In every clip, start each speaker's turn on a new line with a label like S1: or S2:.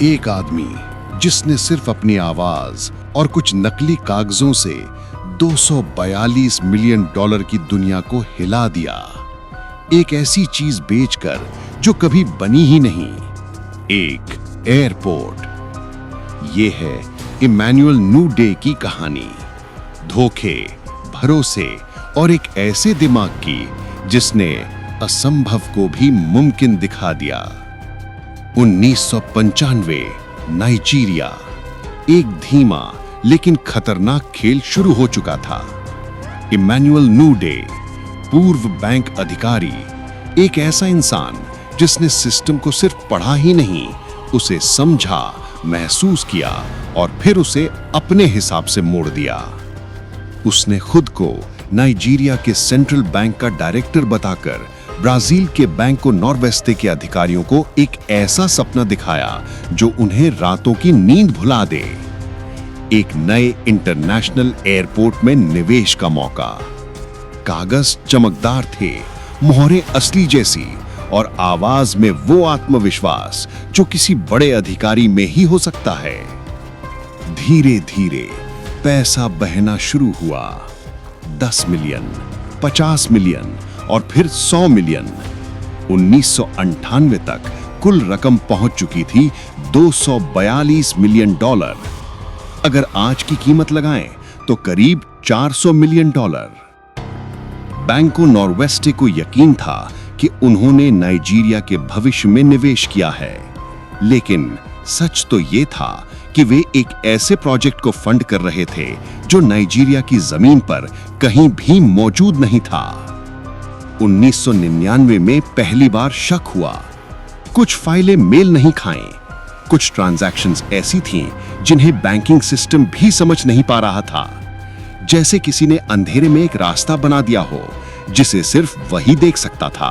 S1: एक आदमी जिसने सिर्फ अपनी आवाज और कुछ नकली कागजों से 242 मिलियन डॉलर की दुनिया को हिला दिया। एक ऐसी चीज बेचकर जो कभी बनी ही नहीं, एक एयरपोर्ट। ये है इमैनुअल नूडे की कहानी, धोखे, भरोसे और एक ऐसे दिमाग की जिसने असंभव को भी मुमकिन दिखा दिया। 1995 नाइजीरिया। एक धीमा लेकिन खतरनाक खेल शुरू हो चुका था। इमैनुअल नूडे, पूर्व बैंक अधिकारी, एक ऐसा इंसान जिसने सिस्टम को सिर्फ पढ़ा ही नहीं, उसे समझा, महसूस किया और फिर उसे अपने हिसाब से मोड़ दिया। उसने खुद को नाइजीरिया के सेंट्रल बैंक का डायरेक्टर बताकर ब्राजील के बैंको नॉरवेस्टे के अधिकारियों को एक ऐसा सपना दिखाया जो उन्हें रातों की नींद भुला दे। एक नए इंटरनेशनल एयरपोर्ट में निवेश का मौका। कागज चमकदार थे, मोहरें असली जैसी और आवाज में वो आत्मविश्वास जो किसी बड़े अधिकारी में ही हो सकता है। धीरे धीरे पैसा बहना शुरू हुआ। 10 मिलियन, 50 मिलियन और फिर 100 मिलियन। 1998 तक कुल रकम पहुंच चुकी थी 242 मिलियन डॉलर। अगर आज की कीमत लगाएं तो करीब 400 मिलियन डॉलर। बैंको नॉरवेस्टे को यकीन था कि उन्होंने नाइजीरिया के भविष्य में निवेश किया है, लेकिन सच तो यह था कि वे एक ऐसे प्रोजेक्ट को फंड कर रहे थे जो नाइजीरिया की जमीन पर कहीं भी मौजूद नहीं था। 1999 में पहली बार शक हुआ। कुछ फाइलें मेल नहीं खाएं, कुछ ट्रांजैक्शंस ऐसी थीं जिन्हें बैंकिंग सिस्टम भी समझ नहीं पा रहा था, जैसे किसी ने अंधेरे में एक रास्ता बना दिया हो जिसे सिर्फ वही देख सकता था।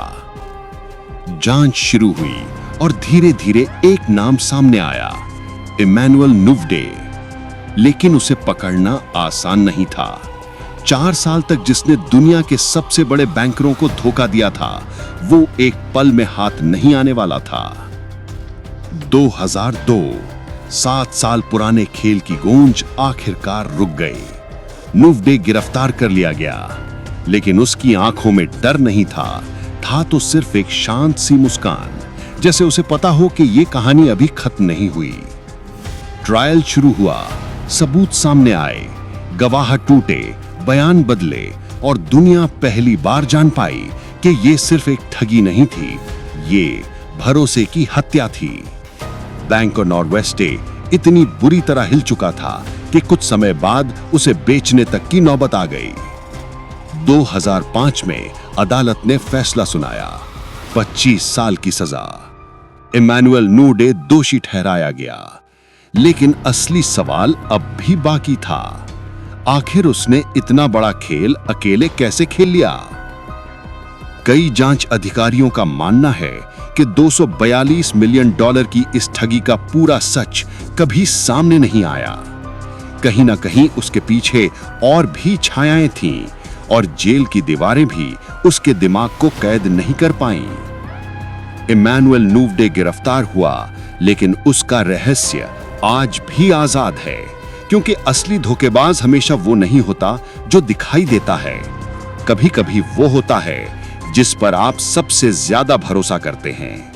S1: जांच शुरू हुई और धीरे धीरे एक नाम सामने आया, इमैनुअल नूडे। लेकिन उसे पकड़ना आसान नहीं था। 4 साल तक जिसने दुनिया के सबसे बड़े बैंकरों को धोखा दिया था, वो एक पल में हाथ नहीं आने वाला था। 2002, 7 साल पुराने खेल की गूंज आखिरकार रुक गई। नूडे गिरफ्तार कर लिया गया, लेकिन उसकी आंखों में डर नहीं था तो सिर्फ एक शांत सी मुस्कान, जैसे उसे पता हो कि यह कहानी अभी खत्म नहीं हुई। ट्रायल शुरू हुआ, सबूत सामने आए, गवाह टूटे, बयान बदले और दुनिया पहली बार जान पाई कि यह सिर्फ एक ठगी नहीं थी, ये भरोसे की हत्या थी। बैंको नॉरवेस्टे इतनी बुरी तरह हिल चुका था कि कुछ समय बाद उसे बेचने तक की नौबत आ गई। 2005 में अदालत ने फैसला सुनाया, 25 साल की सजा। इमैनुअल नूडे दोषी ठहराया गया, लेकिन असली सवाल अब भी बाकी था। आखिर उसने इतना बड़ा खेल अकेले कैसे खेल लिया? कई जांच अधिकारियों का मानना है कि 242 मिलियन डॉलर की इस ठगी का पूरा सच कभी सामने नहीं आया। कहीं ना कहीं उसके पीछे और भी छायाएं थीं और जेल की दीवारें भी उसके दिमाग को कैद नहीं कर पाईं। इमैनुअल नूडे गिरफ्तार हुआ, लेकिन उसका रहस्य आज भी आजाद है, क्योंकि असली धोखेबाज हमेशा वो नहीं होता जो दिखाई देता है। कभी-कभी वो होता है जिस पर आप सबसे ज्यादा भरोसा करते हैं।